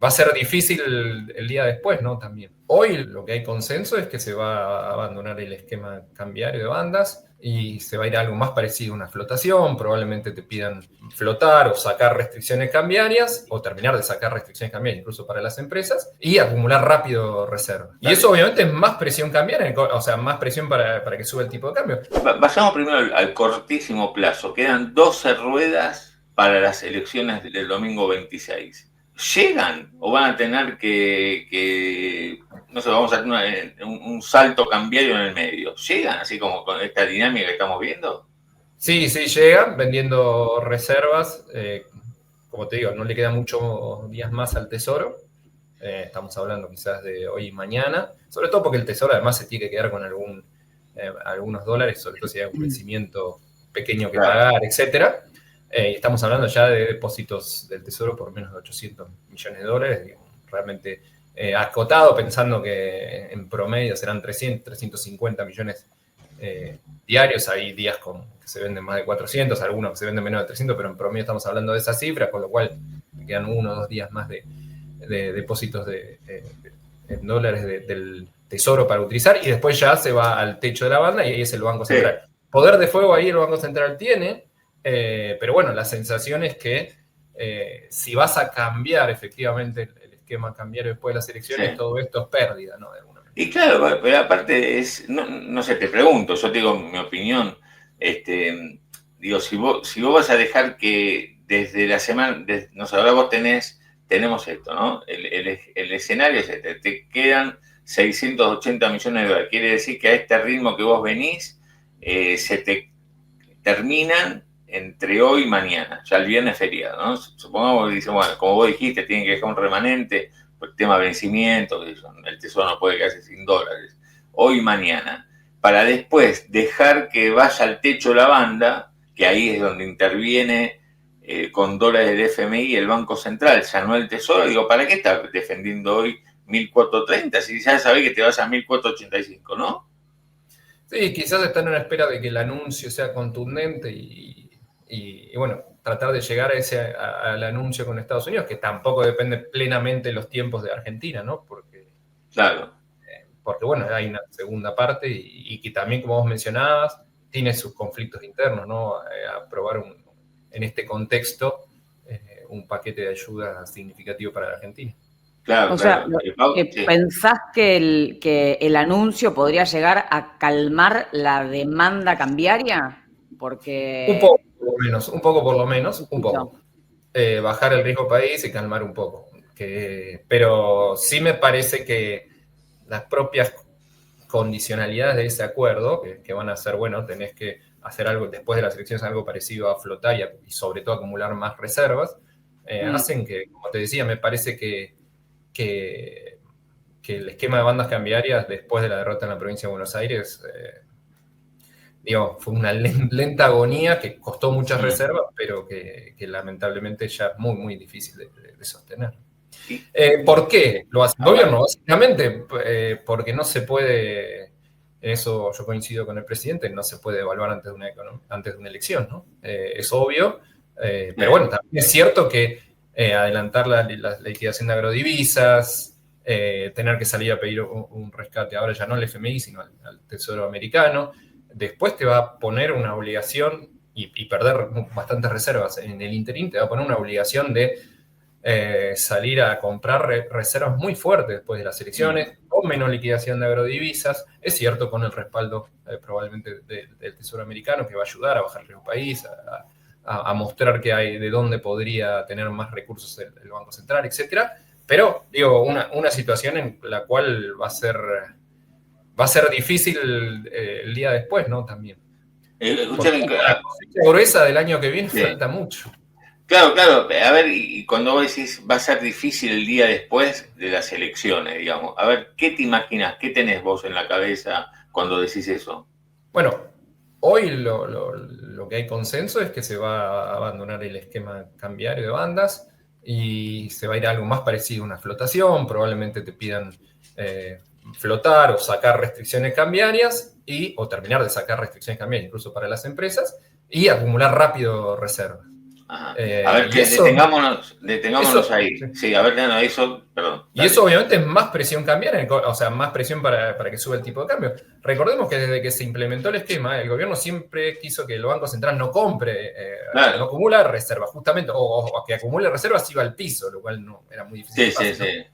va a ser difícil el día después, ¿no? También. Hoy lo que hay consenso es que se va a abandonar el esquema cambiario de bandas y se va a ir a algo más parecido a una flotación. Probablemente te pidan flotar o sacar restricciones cambiarias o terminar de sacar restricciones cambiarias incluso para las empresas y acumular rápido reservas. Y eso obviamente es más presión cambiaria, o sea, más presión para que suba el tipo de cambio. Vayamos primero al cortísimo plazo. Quedan 12 ruedas para las elecciones del domingo 26. ¿Llegan o van a tener que no sé, vamos a hacer un salto cambiario en el medio? ¿Llegan así como con esta dinámica que estamos viendo? Sí, llegan vendiendo reservas. Como te digo, no le quedan muchos días más al Tesoro. Estamos hablando quizás de hoy y mañana. Sobre todo porque el Tesoro además se tiene que quedar con algunos dólares, sobre todo si hay un vencimiento pequeño que pagar, etcétera. Estamos hablando ya de depósitos del Tesoro por menos de 800 millones de dólares, digamos, realmente acotado, pensando que en promedio serán 350 millones diarios. Hay días que se venden más de 400, algunos que se venden menos de 300, pero en promedio estamos hablando de esa cifra, con lo cual quedan 1 o 2 días más de depósitos en dólares del Tesoro para utilizar, y después ya se va al techo de la banda y ahí es el Banco Central. Sí. Poder de fuego ahí el Banco Central tiene, pero bueno, la sensación es que si vas a cambiar efectivamente el esquema cambiario después de las elecciones, todo esto es pérdida, ¿no? De alguna manera. Y claro, pero aparte no sé, te pregunto, yo te digo mi opinión, digo, si vos vas a dejar que desde la semana, no sé, ahora tenemos esto, ¿no? El escenario es este, te quedan 680 millones de dólares, quiere decir que a este ritmo que vos venís, se te terminan entre hoy y mañana, ya el viernes feriado, ¿no? Supongamos que dicen, bueno, como vos dijiste, tienen que dejar un remanente, por el tema de vencimiento, el Tesoro no puede quedarse sin dólares, hoy y mañana, para después dejar que vaya al techo la banda, que ahí es donde interviene con dólares del FMI el Banco Central, ya no el Tesoro. Digo, ¿para qué estás defendiendo hoy 1.430 si ya sabés que te vas a 1.485, ¿no? Sí, quizás están en espera de que el anuncio sea contundente y bueno, tratar de llegar al anuncio con Estados Unidos, que tampoco depende plenamente de los tiempos de Argentina, ¿no? Porque bueno, hay una segunda parte y que también, como vos mencionabas, tiene sus conflictos internos, ¿no? Aprobar en este contexto un paquete de ayuda significativo para la Argentina. Claro, o sea, ¿pensás que el anuncio podría llegar a calmar la demanda cambiaria? Porque... Un poco por lo menos. Bajar el riesgo país y calmar un poco. Pero sí me parece que las propias condicionalidades de ese acuerdo, que van a ser, bueno, tenés que hacer algo después de las elecciones, algo parecido a flotar y sobre todo acumular más reservas, hacen que, como te decía, me parece que el esquema de bandas cambiarias después de la derrota en la provincia de Buenos Aires, fue una lenta agonía que costó muchas reservas, pero que lamentablemente ya es muy, muy difícil de sostener. ¿Por qué lo hace el gobierno? Básicamente porque no se puede, en eso yo coincido con el presidente, no se puede evaluar antes de una elección, ¿no? Es obvio, pero bueno, también es cierto que adelantar la liquidación de agrodivisas, tener que salir a pedir un rescate ahora ya no al FMI, sino al Tesoro americano, después te va a poner una obligación y perder bastantes reservas en el interín, te va a poner una obligación de salir a comprar reservas muy fuertes después de las elecciones, con menos liquidación de agrodivisas, es cierto, con el respaldo probablemente del Tesoro americano, que va a ayudar a bajar el riesgo país, a mostrar que hay de dónde podría tener más recursos el Banco Central, etcétera. Pero, digo, una situación en la cual va a ser difícil el día después, ¿no? También. La cosecha gruesa del año que viene falta mucho. Claro. A ver, y cuando vos decís va a ser difícil el día después de las elecciones, digamos, a ver, ¿qué te imaginas? ¿Qué tenés vos en la cabeza cuando decís eso? Bueno, hoy lo que hay consenso es que se va a abandonar el esquema cambiario de bandas y se va a ir a algo más parecido a una flotación. Probablemente te pidan flotar o sacar restricciones cambiarias o terminar de sacar restricciones cambiarias incluso para las empresas y acumular rápido reservas. A ver, que detengámonos ahí. Sí, a ver, no, eso, perdón. Y eso obviamente es más presión cambiaria, o sea, más presión para que suba el tipo de cambio. Recordemos que desde que se implementó el esquema, el gobierno siempre quiso que el Banco Central no compre, no acumula reservas, justamente, o que acumule reservas iba al piso, lo cual no era muy difícil. Sí.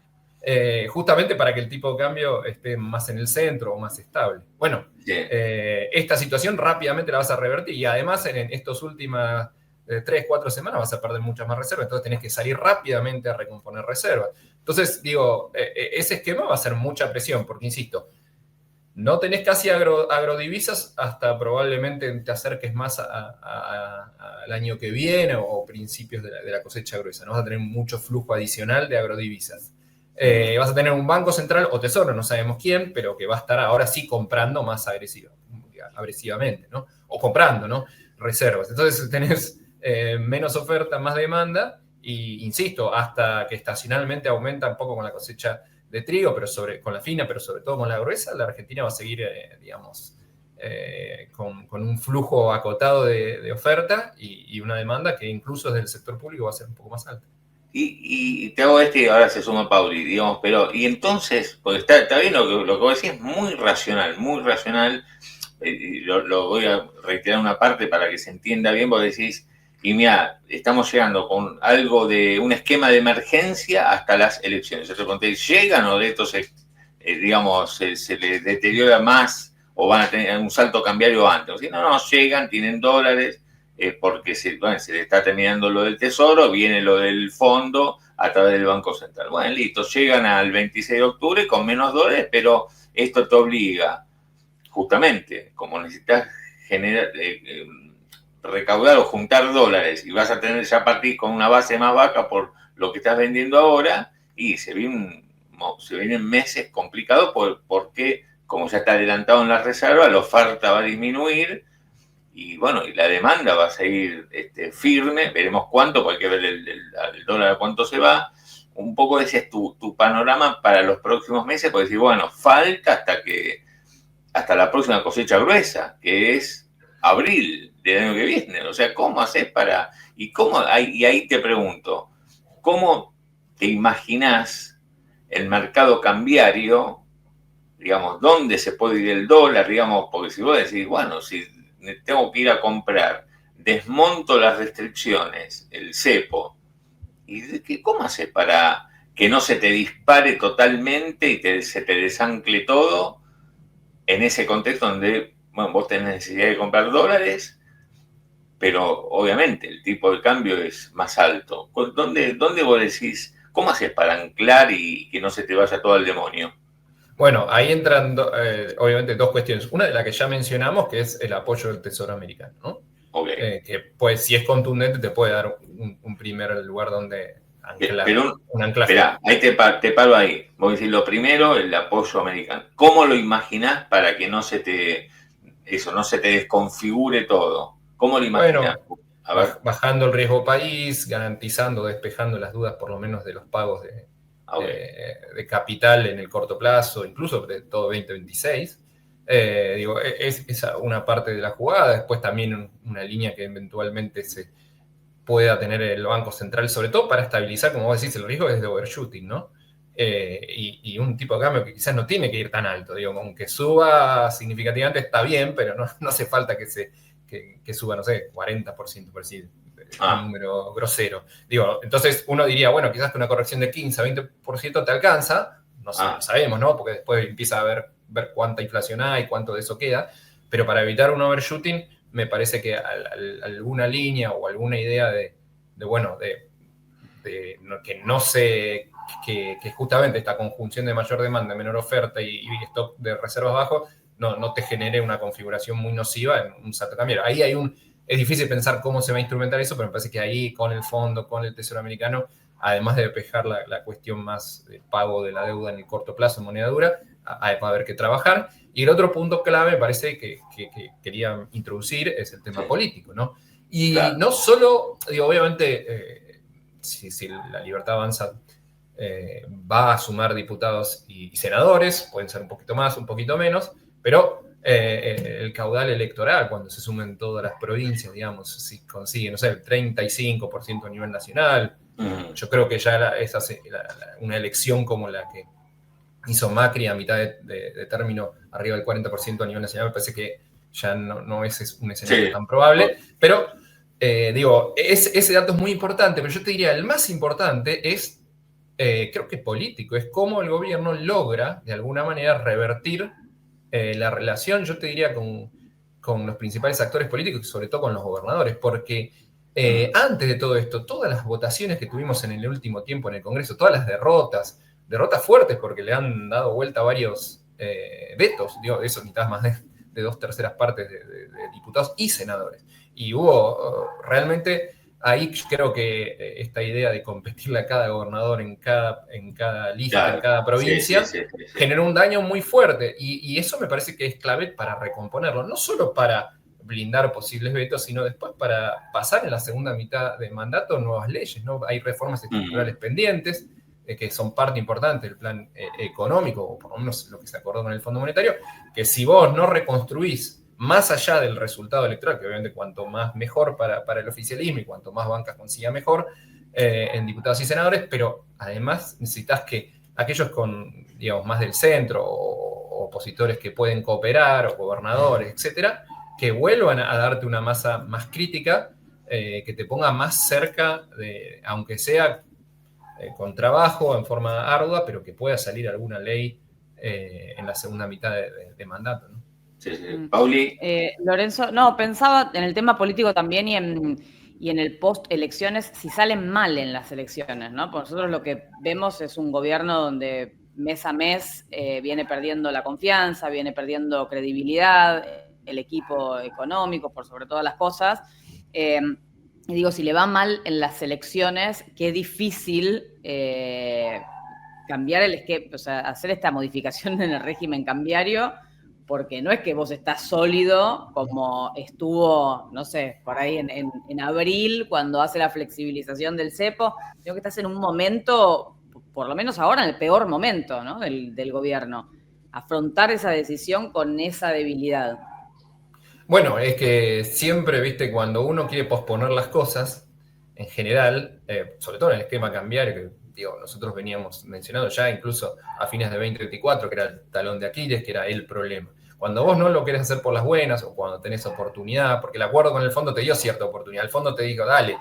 Justamente para que el tipo de cambio esté más en el centro o más estable. Bueno, esta situación rápidamente la vas a revertir y además en estos últimas 3, 4 semanas vas a perder muchas más reservas, entonces tenés que salir rápidamente a recomponer reservas. Entonces, digo, ese esquema va a ser mucha presión, porque insisto, no tenés casi agrodivisas hasta probablemente te acerques más al año que viene o principios de la cosecha gruesa. No vas a tener mucho flujo adicional de agrodivisas. Vas a tener un banco central o tesoro, no sabemos quién, pero que va a estar ahora sí comprando más agresivamente, ¿no? O comprando, ¿no? Reservas. Entonces tenés menos oferta, más demanda, y insisto, hasta que estacionalmente aumenta un poco con la cosecha de trigo, pero con la fina, pero sobre todo con la gruesa, la Argentina va a seguir, digamos, con un flujo acotado de oferta y una demanda que incluso desde el sector público va a ser un poco más alta. Y te hago y ahora se suma Pauli, digamos, pero, y entonces, porque está bien lo que vos decís, es muy racional, lo voy a reiterar una parte para que se entienda bien, vos decís, y mira, estamos llegando con algo de un esquema de emergencia hasta las elecciones. Yo te pregunté, ¿llegan o de esto digamos, se les deteriora más o van a tener un salto cambiario antes? O sea, no, llegan, tienen dólares, porque se le está terminando lo del tesoro, viene lo del fondo a través del Banco Central. Bueno, listo, llegan al 26 de octubre con menos dólares, pero esto te obliga, justamente, como necesitas generar, recaudar o juntar dólares y vas a tener ya partir con una base más baja por lo que estás vendiendo ahora, y se vienen meses complicados porque, como ya está adelantado en la reserva, la oferta va a disminuir y bueno, y la demanda va a seguir firme, veremos cuánto, porque hay que ver el dólar a cuánto se va. Un poco ese es tu panorama para los próximos meses, porque decir, bueno, falta hasta la próxima cosecha gruesa, que es abril del año que viene. O sea, ¿cómo haces para...? Y ahí te pregunto, ¿cómo te imaginás el mercado cambiario? Digamos, ¿dónde se puede ir el dólar? Digamos, porque si vos decís, bueno, si tengo que ir a comprar, desmonto las restricciones, el cepo, ¿y cómo haces para que no se te dispare totalmente y se te desancle todo en ese contexto donde, bueno, vos tenés necesidad de comprar dólares, pero obviamente el tipo de cambio es más alto? ¿Dónde vos decís, cómo haces para anclar y que no se te vaya todo al demonio? Bueno, ahí entran obviamente dos cuestiones. Una de la que ya mencionamos, que es el apoyo del Tesoro americano, ¿no? Okay. Que pues, si es contundente, te puede dar un primer lugar donde anclar. Pero, un anclaje. Esperá, ahí te paro ahí. Voy a decir lo primero, el apoyo americano. ¿Cómo lo imaginás para que no se te desconfigure todo? ¿Cómo lo imaginás? Bueno, bajando el riesgo país, garantizando, despejando las dudas por lo menos de los pagos de capital en el corto plazo, incluso de todo 2026. Es una parte de la jugada. Después también una línea que eventualmente se pueda tener el Banco Central, sobre todo para estabilizar, como vos decís, el riesgo es de overshooting, ¿no? Y un tipo de cambio que quizás no tiene que ir tan alto. Aunque suba significativamente está bien, pero no hace falta que suba, no sé, 40%, por decir, un número grosero. Entonces uno diría, bueno, quizás que una corrección de 15 a 20% te alcanza, no sabemos, ¿no? Porque después empieza a ver cuánta inflación hay, cuánto de eso queda, pero para evitar un overshooting, me parece que alguna línea o alguna idea que justamente esta conjunción de mayor demanda, menor oferta y stock de reservas bajo, no te genere una configuración muy nociva en un salto cambiario. Ahí es difícil pensar cómo se va a instrumentar eso, pero me parece que ahí con el fondo, con el Tesoro americano, además de despejar la cuestión más del pago de la deuda en el corto plazo en moneda dura, va a haber que trabajar. Y el otro punto clave, me parece que quería introducir, es el tema político, ¿no? Y claro, no solo, obviamente, si la Libertad Avanza va a sumar diputados y senadores, pueden ser un poquito más, un poquito menos, pero el caudal electoral cuando se sumen todas las provincias, digamos, si consigue, no sé, el 35% a nivel nacional. Yo creo que ya una elección como la que hizo Macri a mitad de término, arriba del 40% a nivel nacional, me parece que ya no es un escenario tan probable. Pero, ese dato es muy importante, pero yo te diría, el más importante es, creo que político, es cómo el gobierno logra, de alguna manera, revertir la relación, yo te diría, con los principales actores políticos y sobre todo con los gobernadores, porque antes de todo esto, todas las votaciones que tuvimos en el último tiempo en el Congreso, todas las derrotas fuertes porque le han dado vuelta varios vetos, digo, eso necesitas más de 2/3 partes de diputados y senadores. Y hubo realmente, ahí creo que esta idea de competirle a cada gobernador en cada lista, claro, en cada provincia, sí. Generó un daño muy fuerte. Y eso me parece que es clave para recomponerlo, no solo para blindar posibles vetos, sino después para pasar en la segunda mitad de mandato nuevas leyes, ¿no? Hay reformas estructurales pendientes, que son parte importante del plan económico, o por lo menos lo que se acordó con el Fondo Monetario, que si vos no reconstruís más allá del resultado electoral, que obviamente cuanto más mejor para el oficialismo y cuanto más bancas consiga mejor en diputados y senadores, pero además necesitas que aquellos con, digamos, más del centro o opositores que pueden cooperar, o gobernadores, etcétera, que vuelvan a darte una masa más crítica, que te ponga más cerca de, aunque sea con trabajo, en forma ardua, pero que pueda salir alguna ley en la segunda mitad de mandato, ¿no? Sí. Pauli. Lorenzo, no, pensaba en el tema político también y en el post-elecciones, si salen mal en las elecciones, ¿no? Porque nosotros lo que vemos es un gobierno donde mes a mes viene perdiendo la confianza, viene perdiendo credibilidad, el equipo económico, por sobre todas las cosas. Y digo, si le va mal en las elecciones, qué difícil cambiar el esquema, o sea, hacer esta modificación en el régimen cambiario, porque no es que vos estás sólido como estuvo, no sé, por ahí en abril, cuando hace la flexibilización del cepo, sino que estás en un momento, por lo menos ahora en el peor momento, ¿no? del gobierno. Afrontar esa decisión con esa debilidad. Bueno, es que siempre, viste, cuando uno quiere posponer las cosas, en general, sobre todo en el esquema cambiario, que digo, nosotros veníamos mencionando ya incluso a fines de 2024, que era el talón de Aquiles, que era el problema. Cuando vos no lo querés hacer por las buenas o cuando tenés oportunidad, porque el acuerdo con el fondo te dio cierta oportunidad, el fondo te dijo, dale,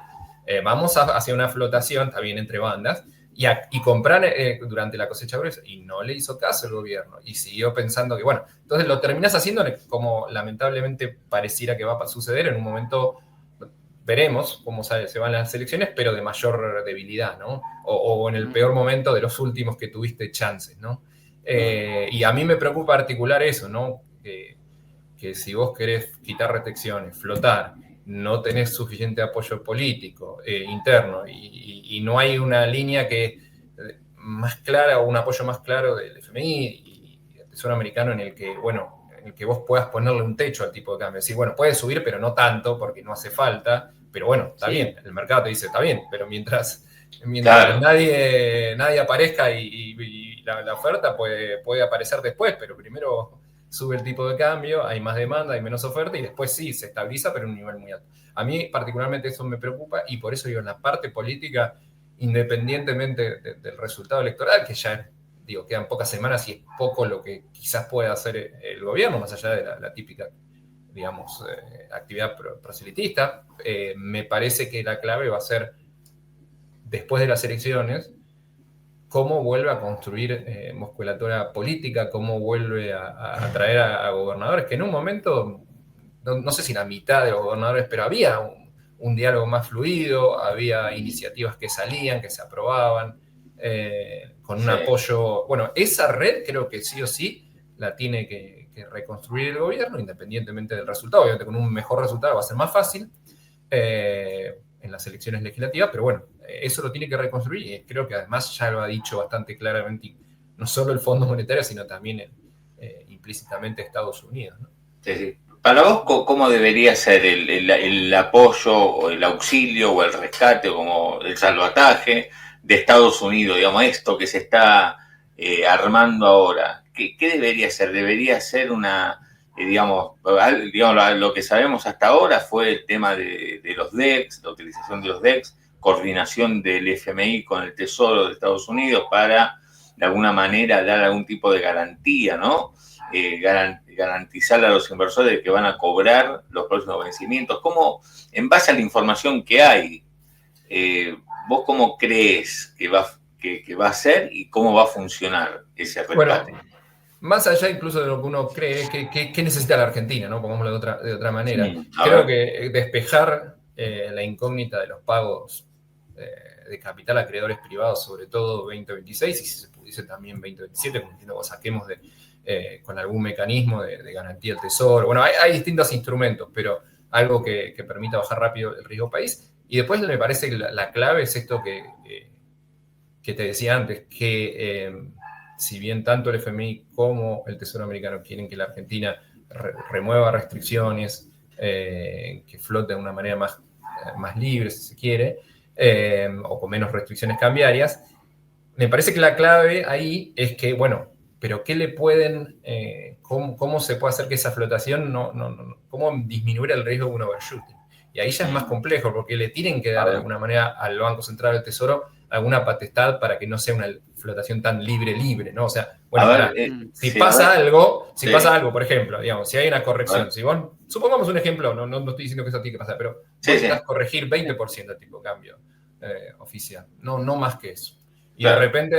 vamos hacia una flotación, está bien, entre bandas, y comprar durante la cosecha gruesa, y no le hizo caso el gobierno, y siguió pensando que, bueno, entonces lo terminás haciendo como lamentablemente pareciera que va a suceder en un momento, veremos cómo se van las elecciones, pero de mayor debilidad, ¿no? O en el peor momento de los últimos que tuviste chances, ¿no? Y a mí me preocupa articular eso, ¿no? Que si vos querés quitar restricciones, flotar, no tenés suficiente apoyo político interno y no hay una línea que más clara o un apoyo más claro del FMI y del Tesoro Americano en el que, bueno, en el que vos puedas ponerle un techo al tipo de cambio. Es decir, bueno, puede subir, pero no tanto porque no hace falta, pero bueno, está bien, el mercado te dice, está bien, pero mientras claro, nadie aparezca y la oferta puede aparecer después, pero primero sube el tipo de cambio, hay más demanda, hay menos oferta y después sí, se estabiliza, pero en un nivel muy alto. A mí particularmente eso me preocupa y por eso digo, en la parte política, independientemente del resultado electoral, que ya, digo, quedan pocas semanas y es poco lo que quizás pueda hacer el gobierno, más allá de la típica, digamos, actividad proselitista, me parece que la clave va a ser, después de las elecciones, cómo vuelve a construir musculatura política, cómo vuelve a atraer a gobernadores, que en un momento, no sé si la mitad de los gobernadores, pero había un diálogo más fluido, había iniciativas que salían, que se aprobaban, con un apoyo. Bueno, esa red creo que sí o sí la tiene que reconstruir el gobierno, independientemente del resultado. Obviamente con un mejor resultado va a ser más fácil en las elecciones legislativas, pero bueno, eso lo tiene que reconstruir y creo que además ya lo ha dicho bastante claramente no solo el Fondo Monetario, sino también implícitamente Estados Unidos, ¿no? Sí. Para vos, ¿cómo debería ser el apoyo o el auxilio o el rescate o como el salvataje de Estados Unidos? Digamos, esto que se está armando ahora, ¿qué debería ser? ¿Debería ser una digamos, lo que sabemos hasta ahora fue el tema de los DEX, la utilización de los DEX, coordinación del FMI con el Tesoro de Estados Unidos para, de alguna manera, dar algún tipo de garantía, ¿no? Garantizar a los inversores que van a cobrar los próximos vencimientos. ¿Cómo, en base a la información que hay, vos cómo crees que va a ser y cómo va a funcionar ese rescate? Bueno, más allá incluso de lo que uno cree, ¿qué necesita la Argentina? ¿No? Pongámoslo de otra manera. Creo que despejar la incógnita de los pagos de capital a acreedores privados, sobre todo 2026, y si se pudiese también 2027, como entiendo que saquemos con algún mecanismo de garantía del tesoro. Bueno, hay distintos instrumentos, pero algo que permita bajar rápido el riesgo país. Y después me parece que la clave es esto que te decía antes, que si bien tanto el FMI como el Tesoro americano quieren que la Argentina remueva restricciones, que flote de una manera más libre, si se quiere, o con menos restricciones cambiarias, me parece que la clave ahí es que, bueno, pero ¿qué le pueden, cómo se puede hacer que esa flotación cómo disminuir el riesgo de un overshooting? Y ahí ya es más complejo, porque le tienen que dar de alguna manera al Banco Central del Tesoro alguna potestad para que no sea una flotación tan libre, ¿no? O sea, bueno, si pasa algo, por ejemplo, digamos, si hay una corrección, si vos, supongamos un ejemplo, no estoy diciendo que eso tiene que pasar, pero necesitas corregir 20% de tipo de cambio oficial, no más que eso. Y de repente,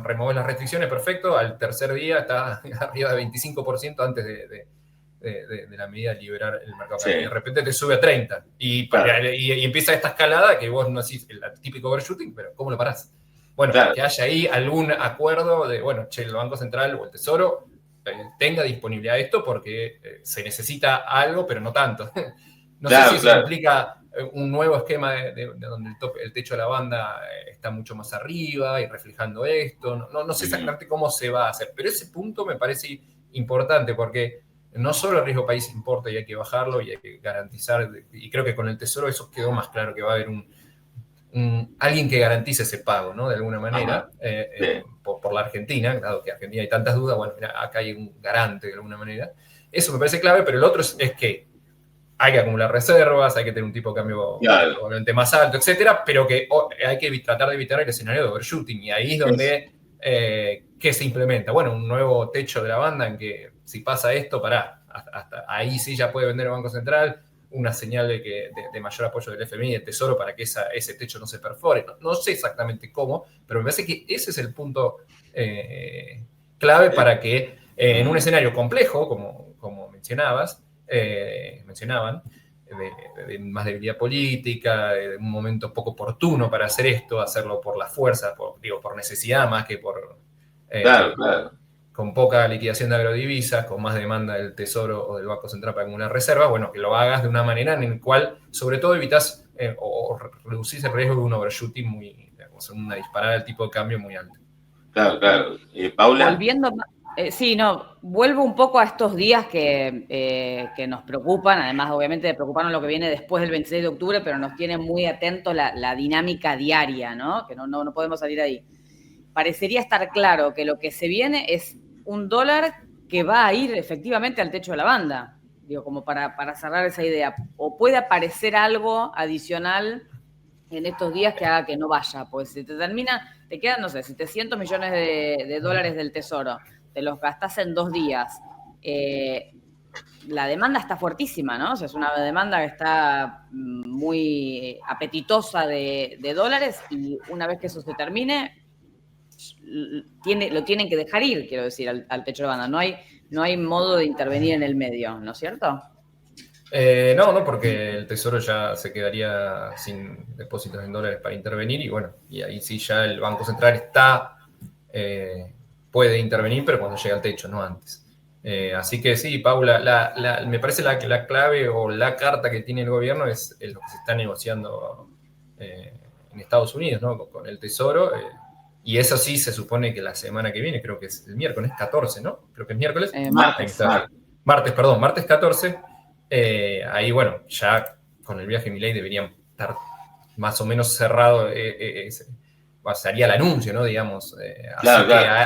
remover las restricciones, perfecto, al tercer día está arriba de 25% antes de la medida de liberar el mercado. Y de repente te sube a 30%. Y empieza esta escalada que vos no decís el típico overshooting, pero ¿cómo lo parás? Bueno, que haya ahí algún acuerdo de, el Banco Central o el Tesoro tenga disponibilidad de esto porque se necesita algo, pero no tanto. No sé si eso implica un nuevo esquema de donde el techo de la banda está mucho más arriba y reflejando esto. No sé exactamente cómo se va a hacer, pero ese punto me parece importante porque no solo el riesgo país importa y hay que bajarlo y hay que garantizar, y creo que con el Tesoro eso quedó más claro, que va a haber alguien que garantice ese pago, ¿no? De alguna manera, por la Argentina, dado que en Argentina hay tantas dudas, acá hay un garante de alguna manera. Eso me parece clave, pero el otro es que hay que acumular reservas, hay que tener un tipo de cambio obviamente más alto, etcétera, pero que hay que tratar de evitar el escenario de overshooting, y ahí es donde ¿qué se implementa? Bueno, un nuevo techo de la banda en que si pasa esto, hasta ahí sí ya puede vender el Banco Central, una señal de mayor apoyo del FMI y del Tesoro para que ese techo no se perfore. No sé exactamente cómo, pero me parece que ese es el punto clave para que en un escenario complejo, como mencionaban, de más debilidad política, de un momento poco oportuno para hacer esto, hacerlo por la fuerza, por necesidad más que por... con poca liquidación de agrodivisas, con más demanda del Tesoro o del Banco Central para acumular reservas, que lo hagas de una manera en la cual, sobre todo, evitas o reducís el riesgo de un overshooting una disparada del tipo de cambio muy alto. Claro. Paula. Volviendo... vuelvo un poco a estos días que nos preocupan, además obviamente de preocuparnos lo que viene después del 26 de octubre, pero nos tiene muy atentos la dinámica diaria, ¿no? Que no podemos salir de ahí. Parecería estar claro que lo que se viene es un dólar que va a ir efectivamente al techo de la banda, como para cerrar esa idea. O puede aparecer algo adicional en estos días que haga que no vaya, pues si te quedan, 700 millones de dólares del Tesoro, te los gastás en 2 días. La demanda está fuertísima, ¿no? O sea, es una demanda que está muy apetitosa de dólares, y una vez que eso se termine, lo tienen que dejar ir, quiero decir, al techo de banda. No hay modo de intervenir en el medio, ¿no es cierto? No, porque el Tesoro ya se quedaría sin depósitos en dólares para intervenir, y ahí sí ya el Banco Central puede intervenir, pero cuando llega al techo, no antes. Así que sí, Paula, me parece la clave o la carta que tiene el gobierno es lo que se está negociando en Estados Unidos, ¿no? Con el Tesoro. Y eso sí se supone que la semana que viene, creo que es el miércoles 14, ¿no? Creo que es miércoles. Martes 14. Ahí, ya con el viaje de Milei deberían estar más o menos cerrado, sería el anuncio, ¿no? Digamos.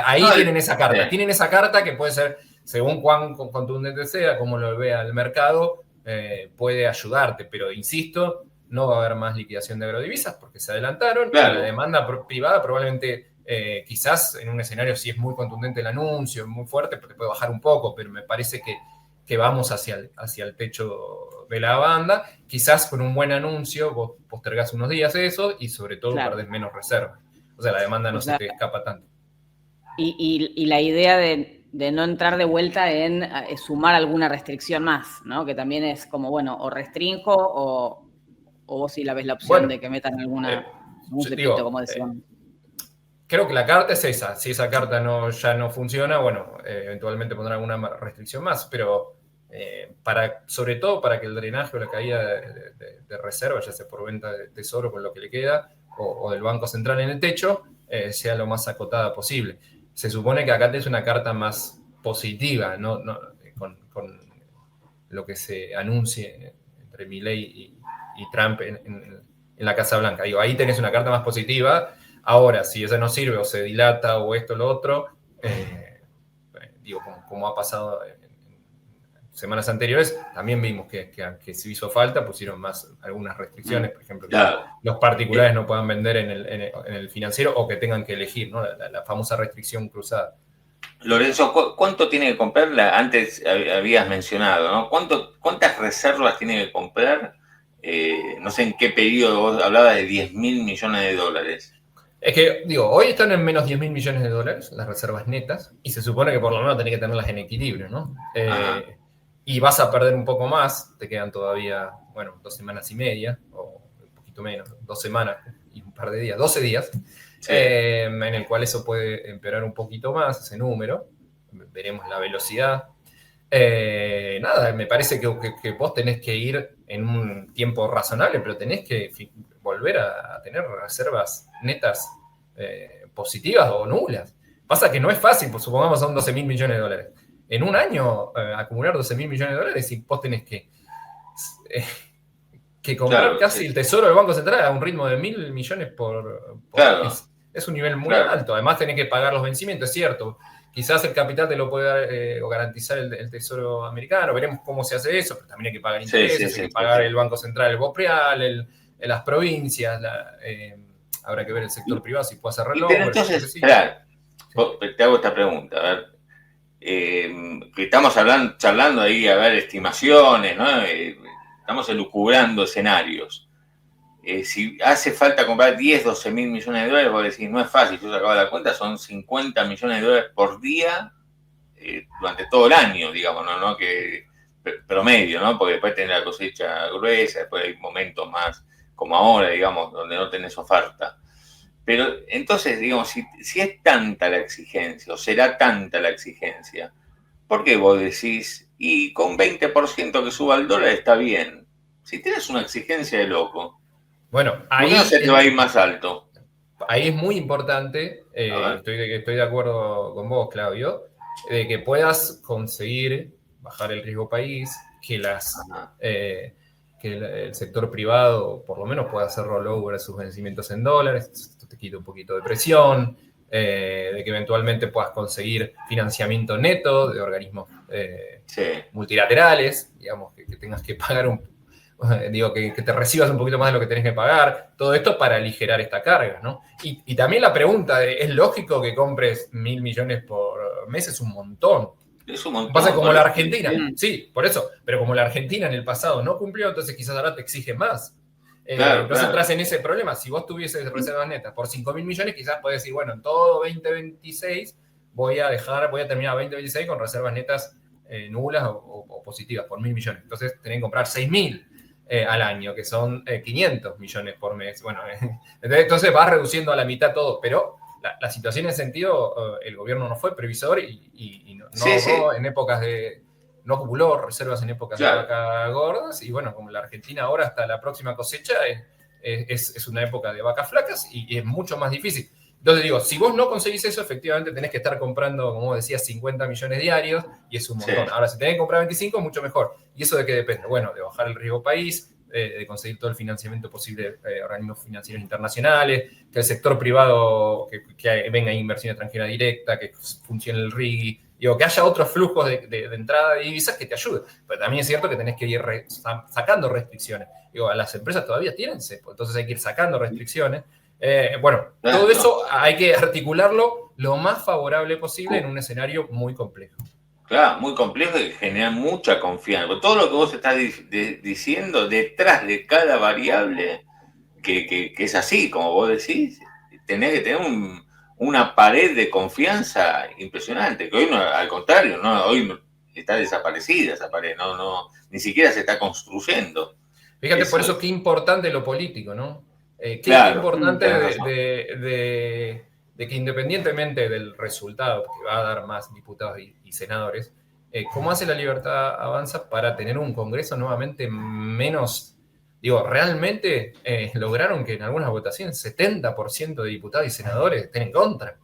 Ahí tienen esa carta. Tienen esa carta que puede ser según cuán contundente sea, cómo lo vea el mercado, puede ayudarte, pero insisto, no va a haber más liquidación de agrodivisas porque se adelantaron, Claro. y la demanda privada probablemente, quizás en un escenario si es muy contundente el anuncio, muy fuerte, te puede bajar un poco, pero me parece que vamos hacia el techo de la banda. Quizás con un buen anuncio vos postergás unos días eso y sobre todo perdés menos reservas. O sea, la demanda no se te escapa tanto. Y la idea de no entrar de vuelta en sumar alguna restricción más, ¿no? Que también es como, bueno, o restringo o vos sí la ves la opción de que metan algún cepito, como decíamos. Creo que la carta es esa. Si esa carta ya no funciona, bueno, eventualmente pondrán alguna restricción más, pero sobre todo para que el drenaje o la caída de reserva, ya sea por venta de tesoro con lo que le queda, o del Banco Central en el techo, sea lo más acotada posible. Se supone que acá tenés una carta más positiva, ¿no? Con lo que se anuncie entre Milei y Trump en la Casa Blanca. Digo, ahí tenés una carta más positiva. Ahora, si esa no sirve o se dilata o esto o lo otro, como ha pasado en semanas anteriores, también vimos que se hizo falta, pusieron algunas restricciones, por ejemplo, que los particulares no puedan vender en el financiero o que tengan que elegir, ¿no? La famosa restricción cruzada. Lorenzo, ¿cuánto tiene que comprar? Antes habías mencionado, ¿no? ¿Cuántas reservas tiene que comprar? No sé en qué periodo, vos hablabas de 10.000 millones de dólares. Es que, hoy están en menos 10.000 millones de dólares, las reservas netas, y se supone que por lo menos tenés que tenerlas en equilibrio, ¿no? Y vas a perder un poco más, te quedan todavía, 2 semanas y media, o un poquito menos, 2 semanas y un par de días, 12 días, sí. En el cual eso puede empeorar un poquito más, ese número, veremos la velocidad. Me parece que vos tenés que ir en un tiempo razonable, pero tenés que volver a tener reservas netas positivas o nulas. Pasa que no es fácil, pues supongamos son 12.000 millones de dólares. En un año, acumular 12.000 millones de dólares y vos tenés que comprar casi el tesoro del Banco Central a un ritmo de 1.000 millones por mes. Es un nivel muy alto. Además tenés que pagar los vencimientos, es cierto. Quizás el capital te lo puede dar, o garantizar el tesoro americano. Veremos cómo se hace eso, pero también hay que pagar intereses, hay que pagar el Banco Central, el BOPREAL, las provincias. Habrá que ver el sector privado si puede hacer reloj. Pero entonces, te hago esta pregunta. A ver, que estamos charlando ahí, a ver, estimaciones, ¿no? Estamos elucubrando escenarios. Si hace falta comprar 10, 12.000 millones de dólares, vos decís, no es fácil, yo sacaba la cuenta, son 50 millones de dólares por día durante todo el año, digamos, ¿no? Que promedio, ¿no? Porque después tenés la cosecha gruesa, después hay momentos más, como ahora, digamos, donde no tenés oferta. Pero entonces, digamos, si es tanta la exigencia, o será tanta la exigencia, ¿por qué vos decís, y con 20% que suba el dólar está bien? Si tenés una exigencia de loco, bueno, ahí ¿por qué no se te va a ir más alto? Ahí es muy importante, estoy de acuerdo con vos, Claudio, de que puedas conseguir bajar el riesgo país, que el sector privado por lo menos pueda hacer rollover a sus vencimientos en dólares, esto te quita un poquito de presión, de que eventualmente puedas conseguir financiamiento neto de organismos multilaterales, digamos, que tengas que pagar que te recibas un poquito más de lo que tenés que pagar, todo esto para aligerar esta carga, ¿no? Y también la pregunta ¿es lógico que compres 1.000 millones por mes? Es un montón. Es un montón. Pasa como la Argentina, sí, por eso, pero como la Argentina en el pasado no cumplió, entonces quizás ahora te exige más. Entonces entras en ese problema. Si vos tuvieses reservas netas por 5.000 millones, quizás podés decir, bueno, en todo 2026 voy a terminar 2026 con reservas netas nulas o positivas por 1.000 millones. Entonces tenés que comprar 6.000 al año, que son 500 millones por mes. Bueno, entonces vas reduciendo a la mitad todo, pero la situación en ese sentido, el gobierno no fue previsor y no ahorró en épocas no acumuló reservas en épocas de vacas gordas, y bueno, como la Argentina ahora hasta la próxima cosecha es una época de vacas flacas y es mucho más difícil. Entonces digo, si vos no conseguís eso, efectivamente tenés que estar comprando, como decías, 50 millones diarios, y es un montón. Ahora, si tenés que comprar 25, mucho mejor. ¿Y eso de qué depende? Bueno, de bajar el riesgo país, de conseguir todo el financiamiento posible de organismos financieros internacionales, que el sector privado, que venga inversión extranjera directa, que funcione el RIGI Digo, que haya otros flujos de entrada de divisas que te ayuden. Pero también es cierto que tenés que ir sacando restricciones. Digo, las empresas todavía tienen cepo, entonces hay que ir sacando restricciones. Todo eso hay que articularlo lo más favorable posible en un escenario muy complejo. Claro, muy complejo y genera mucha confianza. Todo lo que vos estás diciendo, detrás de cada variable, que es así, como vos decís, tenés que tener una pared de confianza impresionante, que hoy no, al contrario, no, hoy está desaparecida esa pared, ni siquiera se está construyendo. Fíjate, por eso qué importante lo político, ¿no? Qué importante de que independientemente del resultado, que va a dar más diputados y senadores, ¿cómo hace la Libertad Avanza para tener un Congreso nuevamente menos? Digo, realmente lograron que en algunas votaciones 70% de diputados y senadores estén en contra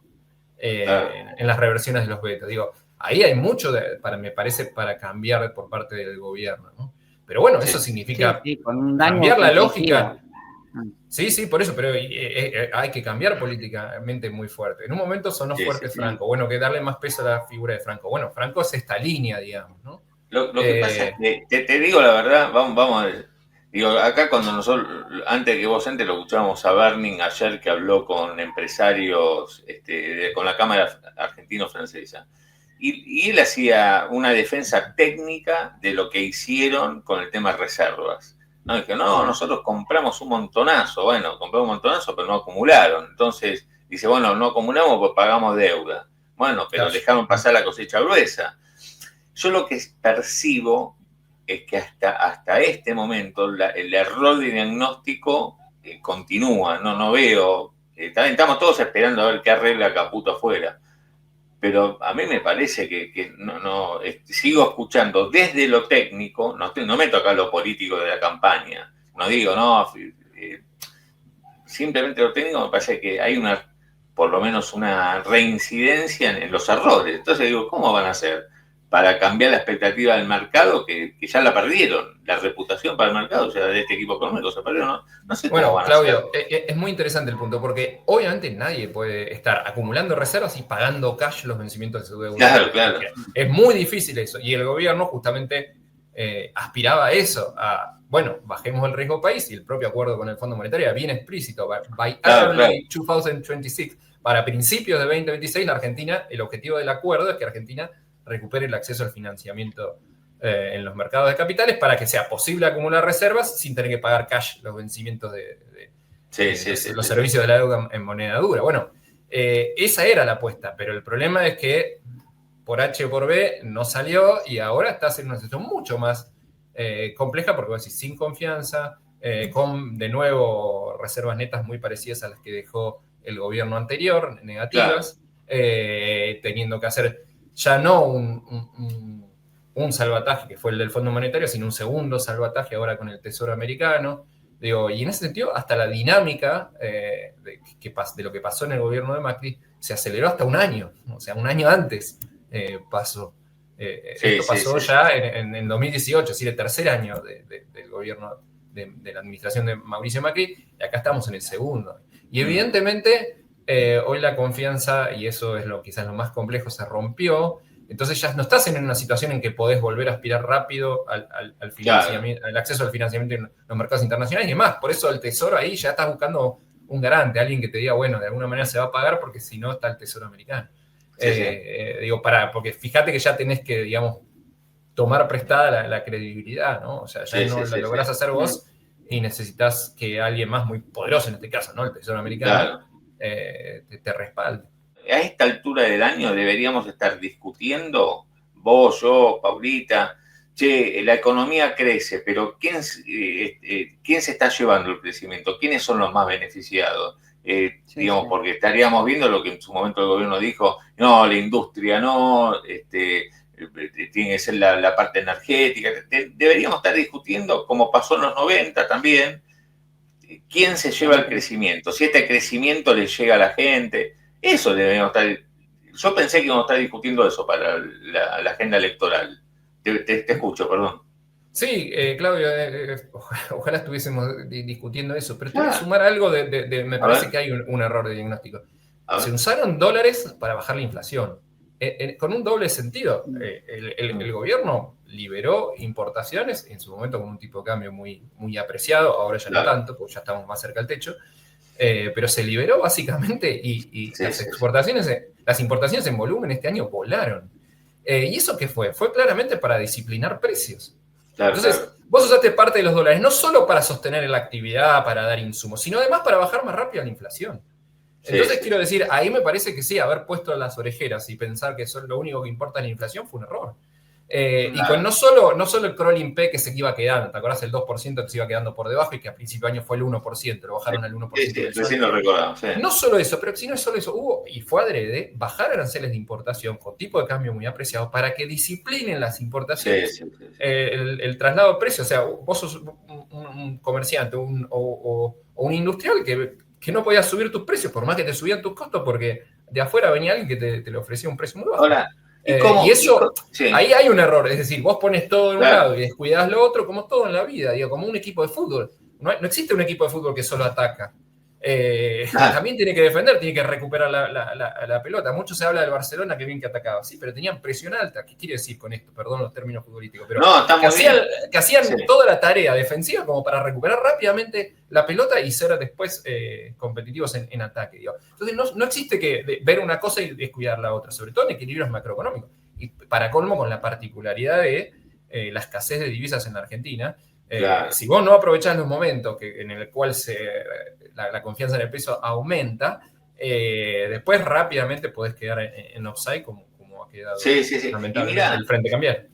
en las reversiones de los vetos. Digo, ahí hay mucho, me parece, para cambiar por parte del gobierno, ¿no? Pero bueno, eso significa cambiar la lógica. Sí, por eso, pero hay que cambiar políticamente muy fuerte. En un momento sonó fuerte Franco. Bueno, que darle más peso a la figura de Franco. Bueno, Franco es esta línea, digamos, ¿no? Lo que pasa es que, te digo la verdad, vamos a ver. Digo, acá cuando nosotros, antes que vos entres, lo escuchábamos a Berning ayer que habló con empresarios, con la Cámara Argentino-Francesa. Y él hacía una defensa técnica de lo que hicieron con el tema reservas. No, dije, nosotros compramos un montonazo. Bueno, compramos un montonazo, pero no acumularon. Entonces, dice, bueno, no acumulamos, pues pagamos deuda. Bueno, pero dejaron pasar la cosecha gruesa. Yo lo que percibo es que hasta este momento el error de diagnóstico continúa. No veo. También estamos todos esperando a ver qué arregla Caputo afuera. Pero a mí me parece que sigo escuchando desde lo técnico, no me toca lo político de la campaña, no digo, simplemente lo técnico me parece que hay por lo menos una reincidencia en los errores. Entonces digo, ¿cómo van a hacer para cambiar la expectativa del mercado que ya la perdieron? La reputación para el mercado, o sea, de este equipo económico se perdieron, no sé cómo van a hacer. Claudio, es muy interesante el punto, porque obviamente nadie puede estar acumulando reservas y pagando cash los vencimientos de su deuda. Claro. Es muy difícil eso, y el gobierno justamente aspiraba a eso, bajemos el riesgo país, y el propio acuerdo con el Fondo Monetario era bien explícito, by early 2026, para principios de 2026, la Argentina, el objetivo del acuerdo es que Argentina recupere el acceso al financiamiento en los mercados de capitales para que sea posible acumular reservas sin tener que pagar cash los vencimientos de los servicios de la deuda en moneda dura. Bueno, esa era la apuesta, pero el problema es que por H o por B no salió y ahora estás en una situación mucho más compleja porque vos decís, sin confianza, con de nuevo reservas netas muy parecidas a las que dejó el gobierno anterior, negativas, teniendo que hacer ya no un salvataje que fue el del Fondo Monetario, sino un segundo salvataje ahora con el Tesoro americano. Digo, y en ese sentido, hasta la dinámica de lo que pasó en el gobierno de Macri se aceleró hasta un año, o sea, un año antes pasó. Esto pasó ya en 2018, es decir, el tercer año del gobierno de la administración de Mauricio Macri, y acá estamos en el segundo. Y evidentemente hoy la confianza, y eso es quizás lo más complejo, se rompió. Entonces ya no estás en una situación en que podés volver a aspirar rápido al financiamiento, al acceso al financiamiento en los mercados internacionales y demás. Por eso el Tesoro ahí ya estás buscando un garante, alguien que te diga, bueno, de alguna manera se va a pagar porque si no está el Tesoro americano. Porque fíjate que ya tenés que, digamos, tomar prestada la credibilidad, ¿no? O sea, ya no la lográs hacer vos y necesitas que alguien más muy poderoso, en este caso, ¿no? El Tesoro americano, te respalde. A esta altura del año deberíamos estar discutiendo, vos, yo, Paulita, la economía crece, pero ¿quién se está llevando el crecimiento? ¿Quiénes son los más beneficiados? Porque estaríamos viendo lo que en su momento el gobierno dijo, no, la industria no, tiene que ser la parte energética. Deberíamos estar discutiendo, como pasó en los 90 también, quién se lleva el crecimiento, si este crecimiento le llega a la gente. Eso deberíamos estar. Yo pensé que íbamos a estar discutiendo eso para la agenda electoral. Te escucho, perdón. Sí, Claudio, ojalá estuviésemos discutiendo eso, pero te voy a sumar algo me parece que hay un error de diagnóstico. Se usaron dólares para bajar la inflación. con un doble sentido. El gobierno liberó importaciones, en su momento con un tipo de cambio muy, muy apreciado, ahora ya no tanto, porque ya estamos más cerca del techo, pero se liberó básicamente y las importaciones en volumen este año volaron. ¿Y eso qué fue? Fue claramente para disciplinar precios. Entonces, vos usaste parte de los dólares no solo para sostener la actividad, para dar insumos, sino además para bajar más rápido la inflación. Entonces, quiero decir, ahí me parece que sí, haber puesto las orejeras y pensar que eso es lo único que importa en la inflación fue un error. Y con no solo el crawling P que se iba quedando, ¿te acordás? El 2% que se iba quedando por debajo y que a principio de año fue el 1%, lo bajaron al 1%. Sí, lo recordamos. No solo eso, pero si no es solo eso, hubo, y fue adrede, bajar aranceles de importación con tipo de cambio muy apreciado para que disciplinen las importaciones. El traslado de precios, o sea, vos sos un comerciante o un industrial que no podías subir tus precios, por más que te subían tus costos, porque de afuera venía alguien que te le ofrecía un precio muy bajo. Ahora, y eso, ahí hay un error, es decir, vos pones todo en un lado y descuidás lo otro, como todo en la vida, digo, como un equipo de fútbol. No existe un equipo de fútbol que solo ataca. También tiene que defender, tiene que recuperar la pelota. Mucho se habla del Barcelona, que bien que atacaba, sí, pero tenían presión alta. ¿Qué quiere decir con esto? Perdón los términos futbolísticos, pero que hacían toda la tarea defensiva como para recuperar rápidamente la pelota y ser después competitivos en ataque. Digo. Entonces no existe que ver una cosa y descuidar la otra, sobre todo en equilibrios macroeconómicos. Y para colmo, con la particularidad de la escasez de divisas en la Argentina. Si vos no aprovechás los momentos en el cual la confianza en el peso aumenta, después rápidamente podés quedar en offside como ha quedado lamentablemente el frente cambiar.